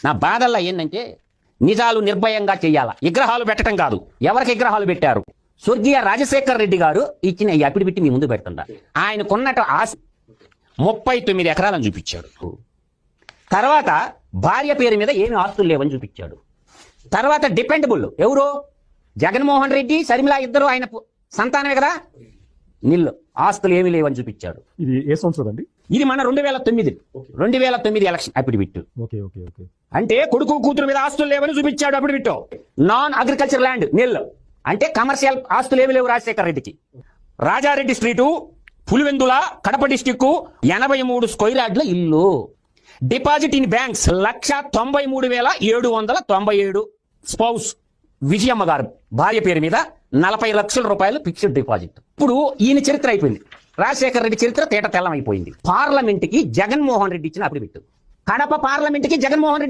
నా బాధల్లో ఏంటంటే నిజాలు నిర్భయంగా చెయ్యాలా, విగ్రహాలు పెట్టడం కాదు. ఎవరికి విగ్రహాలు పెట్టారు? స్వర్గీయ రాజశేఖర్ రెడ్డి గారు ఇచ్చిన ఈ అప్పిడి పెట్టి మీ ముందు పెడుతుండ. ఆయన కొన్నట 39 ఎకరాలను చూపించాడు. తర్వాత భార్య పేరు మీద ఏమి ఆస్తులు లేవని చూపించాడు. తర్వాత డిపెండబుల్ ఎవరు? జగన్మోహన్ రెడ్డి, షర్మిల ఇద్దరు ఆయన సంతానమే కదా. నిల్లు ఆస్తులు ఏమీ లేవని చూపించాడు. ఇది ఏ సంవత్సరం అండి? ఇది మన 2009 ఎలక్షన్ అఫిడవిట్. అంటే కొడుకు కూతురు మీద ఆస్తులు లేవని చూపించాడు affidavit. Non agriculture land nil, అంటే కమర్షియల్ ఆస్తులు ఏమి లేవు రాజశేఖర్ రెడ్డికి. Rajareddy street, Pulivendula, Kadapa district 83 square యార్డ్ల ఇల్లు. Deposit in banks 1,93,797. Spouse Vijayamma garu భార్య పేరు మీద 40 లక్షల రూపాయలు ఫిక్స్డ్ డిపాజిట్. ఇప్పుడు ఈయన చరిత్ర అయిపోయింది. రాజశేఖర్ రెడ్డి చరిత్ర తేట తెల్లం అయిపోయింది. పార్లమెంట్ కి జగన్మోహన్ రెడ్డి ఇచ్చిన అఫిడవిట్. కడప పార్లమెంట్ కి జగన్మోహన్ రెడ్డి